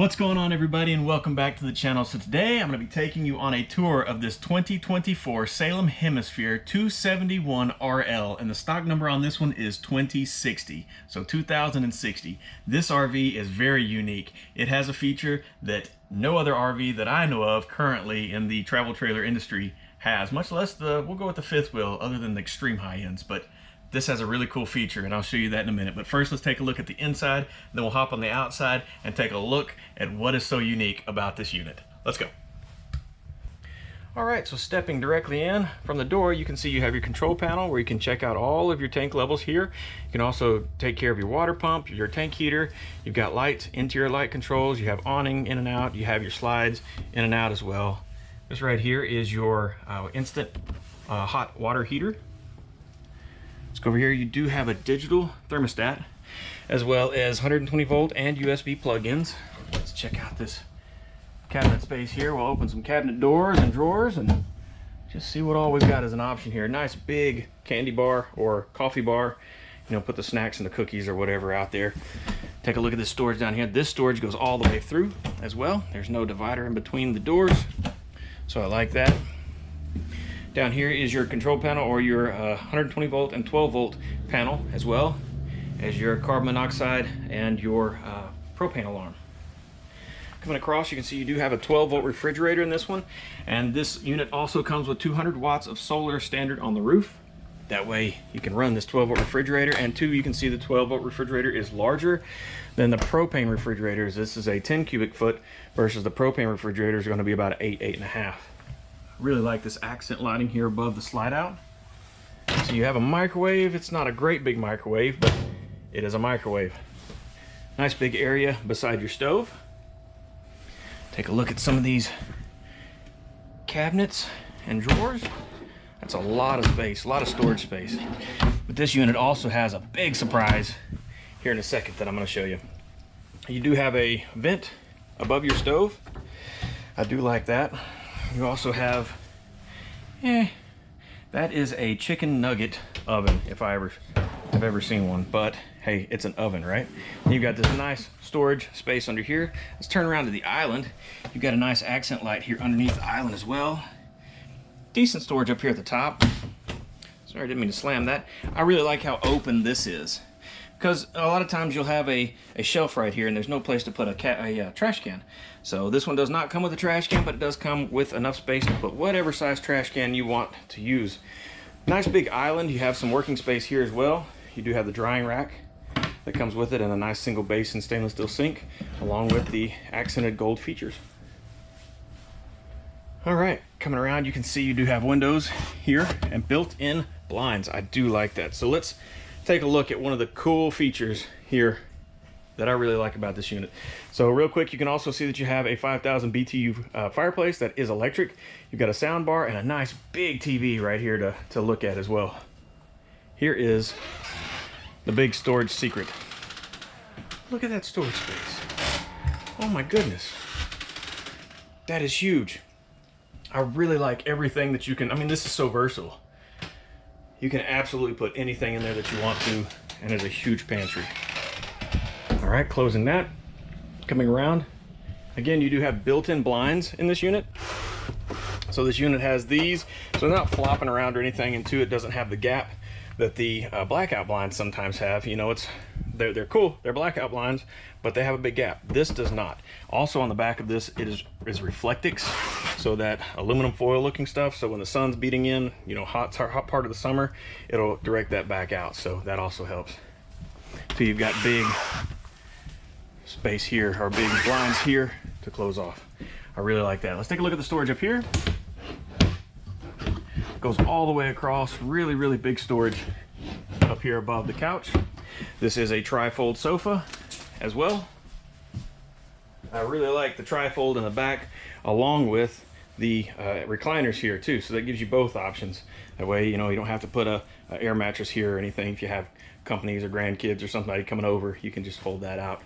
What's going on, everybody, and welcome back to the channel. So today I'm going to be taking you on a tour of this 2024 Salem Hemisphere 271RL, and the stock number on this one is 2060, so 2060. This RV is very unique. It has a feature that no other RV that I know of currently in the travel trailer industry has, much less we'll go with the fifth wheel, other than the extreme high ends, but this has a really cool feature, and I'll show you that in a minute. But first, let's take a look at the inside, then we'll hop on the outside and take a look at what is so unique about this unit. Let's go. All right, so stepping directly in from the door, you can see you have your control panel where you can check out all of your tank levels here. You can also take care of your water pump, your tank heater. You've got light, interior light controls. You have awning in and out. You have your slides in and out as well. This right here is your instant hot water heater. Let's go over here. You do have a digital thermostat, as well as 120 volt and USB plug-ins. Let's check out this cabinet space here. We'll open some cabinet doors and drawers and just see what all we've got as an option here. Nice big candy bar or coffee bar. You know, put the snacks and the cookies or whatever out there. Take a look at this storage down here. This storage goes all the way through as well. There's no divider in between the doors, so I like that. Down here is your control panel, or your 120 volt and 12 volt panel, as well as your carbon monoxide and your propane alarm. Coming across, you can see you do have a 12 volt refrigerator in this one, and this unit also comes with 200 watts of solar standard on the roof. That way you can run this 12 volt refrigerator, and two, you can see the 12 volt refrigerator is larger than the propane refrigerators. This is a 10 cubic foot versus the propane refrigerator is going to be about 8.5. Really like this accent lighting here above the slide out. So you have a microwave. It's not a great big microwave, but it is a microwave. Nice big area beside your stove. Take a look at some of these cabinets and drawers. That's a lot of space, a lot of storage space. But this unit also has a big surprise here in a second that I'm going to show you. You do have a vent above your stove. I do like that. You also have, that is a chicken nugget oven, if I've ever seen one. But hey, it's an oven, right? You've got this nice storage space under here. Let's turn around to the island. You've got a nice accent light here underneath the island as well. Decent storage up here at the top. Sorry, I didn't mean to slam that. I really like how open this is, because a lot of times you'll have a shelf right here and there's no place to put a trash can. So this one does not come with a trash can, but it does come with enough space to put whatever size trash can you want to use. Nice big island. You have some working space here as well. You do have the drying rack that comes with it, and a nice single basin stainless steel sink, along with the accented gold features. All right, coming around, you can see you do have windows here and built-in blinds. I do like that. So let's take a look at one of the cool features here that I really like about this unit. So real quick, you can also see that you have a 5,000 BTU fireplace that is electric. You've got a sound bar and a nice big TV right here to look at as well. Here is the big storage secret. Look at that storage space. Oh my goodness. That is huge. I really like everything that you can, I mean, this is so versatile. You can absolutely put anything in there that you want to, and it's a huge pantry. All right, closing that. Coming around, again, you do have built-in blinds in this unit. So this unit has these, so they're not flopping around or anything, and two, it doesn't have the gap that the blackout blinds sometimes have. You know, they're cool, they're blackout blinds, but they have a big gap. This does not. Also on the back of this, it is Reflectix, so that aluminum foil looking stuff, so when the sun's beating in, you know, hot part of the summer, it'll direct that back out, so that also helps. So you've got big space here, or big blinds here to close off. I really like that. Let's take a look at the storage up here. Goes all the way across. Really, really big storage up here above the couch. This is a tri-fold sofa as well. I really like the tri-fold in the back, along with the recliners here too, so that gives you both options. That way, you know, you don't have to put a air mattress here or anything. If you have companies or grandkids or somebody coming over, you can just fold that out.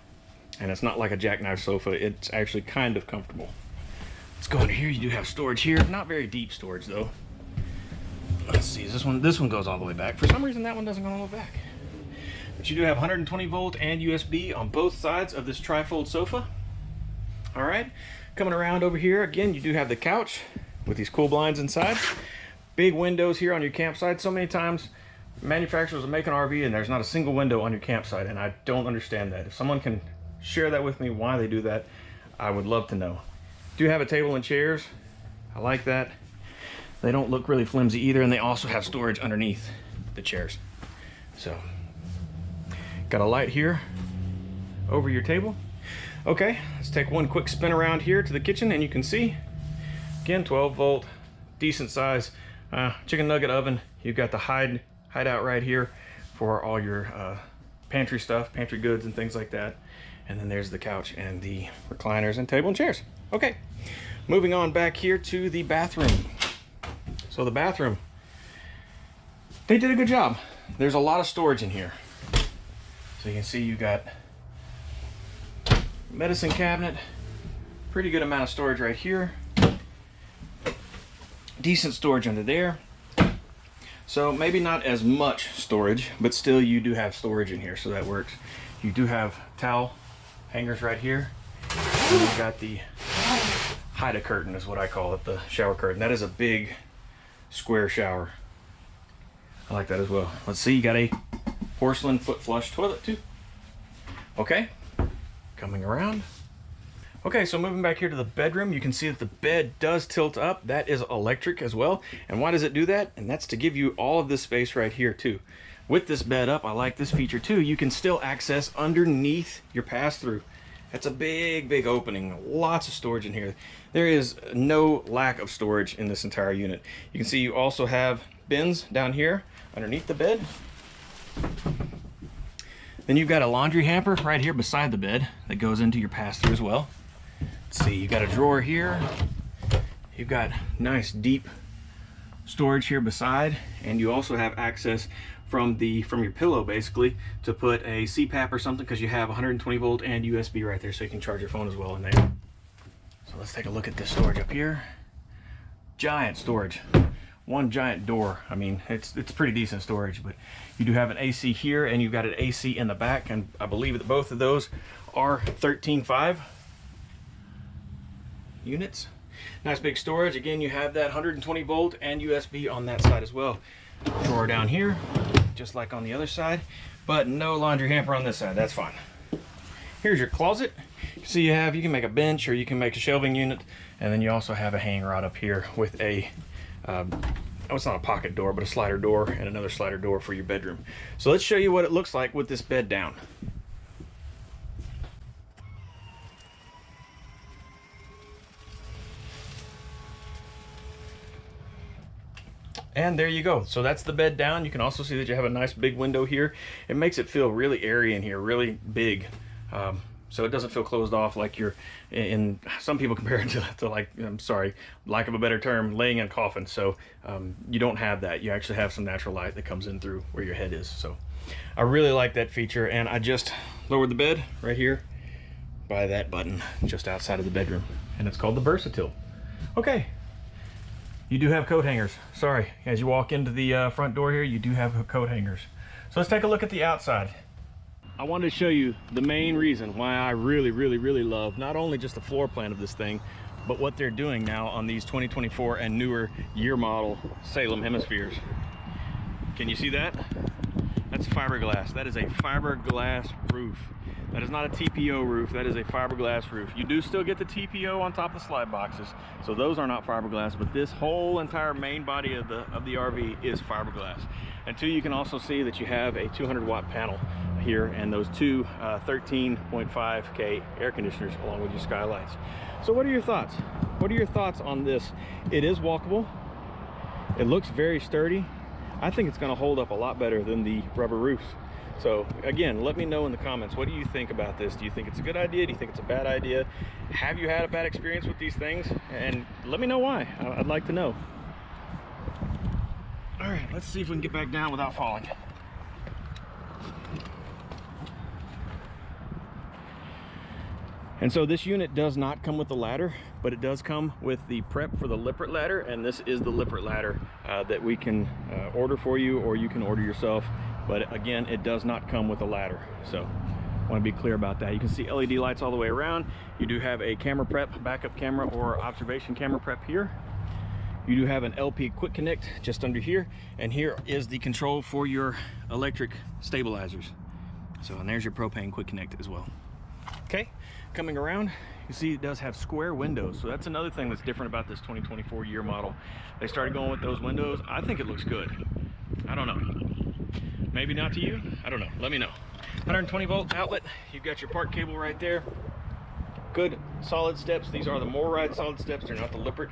And it's not like a jackknife sofa, it's actually kind of comfortable. Let's go under here. You do have storage here, not very deep storage though. Let's see, this one goes all the way back. For some reason that one doesn't go all the way back. But you do have 120 volt and USB on both sides of this tri-fold sofa. All right, coming around over here, again, you do have the couch with these cool blinds inside. Big windows here on your campsite. So many times manufacturers will make an RV and there's not a single window on your campsite, and I don't understand that. If someone can share that with me, why they do that, I would love to know. Do have a table and chairs. I like that. They don't look really flimsy either, and they also have storage underneath the chairs. So, got a light here over your table. Okay, let's take one quick spin around here to the kitchen, and you can see, again, 12 volt, decent size chicken nugget oven. You've got the hideout right here for all your pantry stuff, pantry goods and things like that. And then there's the couch and the recliners and table and chairs. Okay, moving on back here to the bathroom. So the bathroom, they did a good job. There's a lot of storage in here. So you can see you got medicine cabinet, pretty good amount of storage right here. Decent storage under there. So maybe not as much storage, but still you do have storage in here, so that works. You do have towel hangers right here. And you've got the hide curtain is what I call it, the shower curtain. That is a big square shower. I like that as well. Let's see, you got a porcelain foot flush toilet too. Okay, coming around. Okay, so moving back here to the bedroom, you can see that the bed does tilt up. That is electric as well. And why does it do that? And that's to give you all of this space right here too. With this bed up, I like this feature too. You can still access underneath your pass-through. That's a big, big opening. Lots of storage in here. There is no lack of storage in this entire unit. You can see you also have bins down here underneath the bed. Then you've got a laundry hamper right here beside the bed that goes into your pass-through as well. Let's see, you got a drawer here. You've got nice deep storage here beside, and you also have access from your pillow basically to put a CPAP or something, because you have 120 volt and USB right there, so you can charge your phone as well in there. So let's take a look at this storage up here. Giant storage. One giant door. I mean, it's pretty decent storage, but you do have an AC here, and you've got an AC in the back, and I believe that both of those are 13.5 units. Nice big storage. Again, you have that 120 volt and USB on that side as well. Drawer down here, just like on the other side, but no laundry hamper on this side. That's fine. Here's your closet. So you can make a bench, or you can make a shelving unit, and then you also have a hang rod up here with a it's not a pocket door, but a slider door and another slider door for your bedroom. So let's show you what it looks like with this bed down. And there you go. So that's the bed down. You can also see that you have a nice big window here. It makes it feel really airy in here, really big. So it doesn't feel closed off like you're in, some people compare it to like, I'm sorry, lack of a better term, laying in a coffin. So you don't have that. You actually have some natural light that comes in through where your head is. So I really like that feature, and I just lowered the bed right here by that button just outside of the bedroom, and it's called the Versatile. Okay. You do have coat hangers. Sorry, as you walk into the front door here, you do have coat hangers. So let's take a look at the outside. I wanted to show you the main reason why I really, really, really love not only just the floor plan of this thing, but what they're doing now on these 2024 and newer year model Salem Hemispheres. Can you see that? That's fiberglass. That is a fiberglass roof. That is not a TPO roof, that is a fiberglass roof. You do still get the TPO on top of the slide boxes, so those are not fiberglass, but this whole entire main body of the RV is fiberglass. And two, you can also see that you have a 200 watt panel here, and those two 13.5K air conditioners along with your skylights. So what are your thoughts? What are your thoughts on this? It is walkable. It looks very sturdy. I think it's going to hold up a lot better than the rubber roofs. So again, let me know in the comments, what do you think about this? Do you think it's a good idea? Do you think it's a bad idea? Have you had a bad experience with these things? And let me know why. I'd like to know. All right, let's see if we can get back down without falling. And so this unit does not come with the ladder, but it does come with the prep for the Lippert ladder, and this is the Lippert ladder that we can order for you, or you can order yourself. But again, it does not come with a ladder. So Want to be clear about that. You can see LED lights all the way around. You do have a camera prep, backup camera or observation camera prep here. You do have an LP quick connect just under here, and here is the control for your electric stabilizers. So, and there's your propane quick connect as well. Okay, coming around, you see it does have square windows. So that's another thing that's different about this 2024 year model. They started going with those windows. I think it looks good. I don't know. Maybe not to you. I don't know. Let me know. 120 volt outlet. You've got your park cable right there. Good solid steps. These are the MORryde solid steps. They're not the Lippert.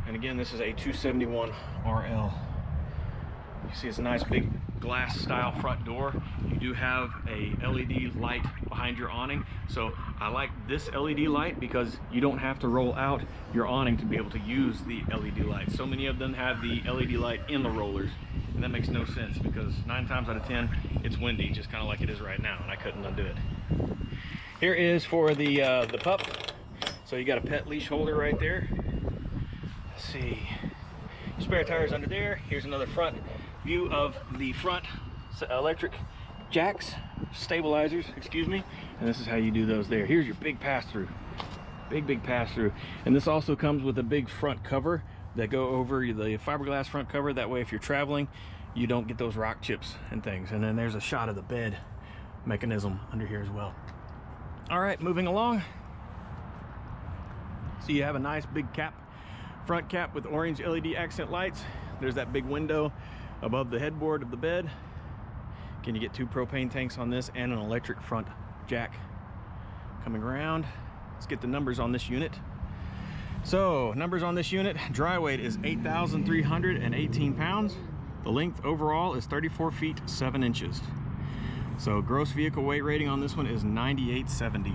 And again, this is a 271 RL. You see it's a nice big glass style front door. You do have a LED light behind your awning. So I like this LED light because you don't have to roll out your awning to be able to use the LED light. So many of them have the LED light in the rollers, and that makes no sense because 9 times out of 10 it's windy, just kind of like it is right now, and I couldn't undo it. Here is for the pup. So you got a pet leash holder right there. Let's see, spare tires under there. Here's another front view of the front electric jacks, stabilizers, excuse me. And this is how you do those there. Here's your big pass-through, big pass-through. And this also comes with a big front cover that go over the fiberglass front cover. That way if you're traveling, you don't get those rock chips and things. And then there's a shot of the bed mechanism under here as well. All right, moving along. So you have a nice big cap, front cap with orange LED accent lights. There's that big window above the headboard of the bed. Can you get 2 propane tanks on this and an electric front jack? Coming around, let's get the numbers on this unit. So numbers on this unit: dry weight is 8,318 pounds. The length overall is 34 feet 7 inches. So gross vehicle weight rating on this one is 9870.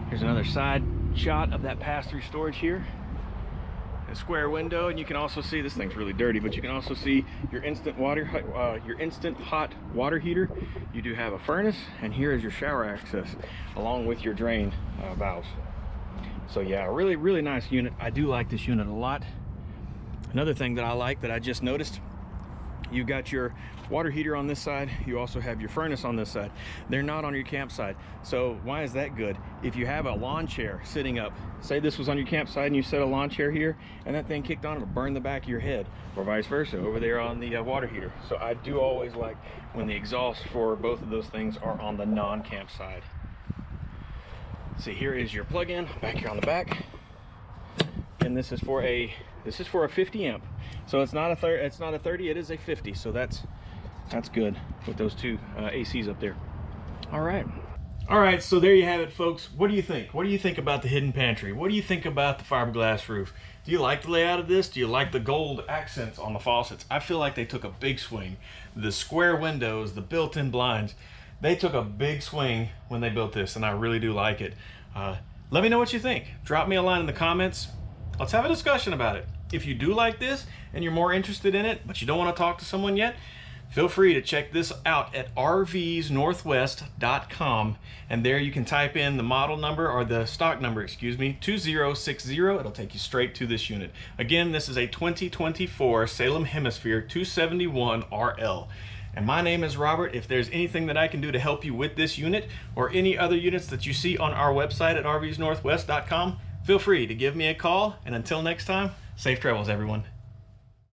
Here's another side shot of that pass-through storage here. A square window, and you can also see, this thing's really dirty, but you can also see your instant hot water heater. You do have a furnace, and here is your shower access along with your drain valves. So yeah, really nice unit. I do like this unit a lot. Another thing that I like that I just noticed, you've got your water heater on this side. You also have your furnace on this side. They're not on your campsite. So why is that good? If you have a lawn chair sitting up, say this was on your campsite and you set a lawn chair here and that thing kicked on, it'll burn the back of your head, or vice versa over there on the water heater. So I do always like when the exhaust for both of those things are on the non-camp side. See, here is your plug-in back here on the back. And this is for a 50 amp. So it's not a 30, it is a 50. So that's good with those 2 ACs up there. All right, so there you have it, folks. What do you think? What do you think about the hidden pantry? What do you think about the fiberglass roof? Do you like the layout of this? Do you like the gold accents on the faucets? I feel like they took a big swing. The square windows, the built-in blinds, they took a big swing when they built this, and I really do like it. Let me know what you think. Drop me a line in the comments. Let's have a discussion about it. If you do like this and you're more interested in it, but you don't want to talk to someone yet, feel free to check this out at rvsnorthwest.com, and there you can type in the model number, or the stock number, excuse me, 2060. It'll take you straight to this unit. Again, this is a 2024 Salem Hemisphere 271 RL. And my name is Robert. If there's anything that I can do to help you with this unit or any other units that you see on our website at rvsnorthwest.com, feel free to give me a call. And until next time, safe travels, everyone.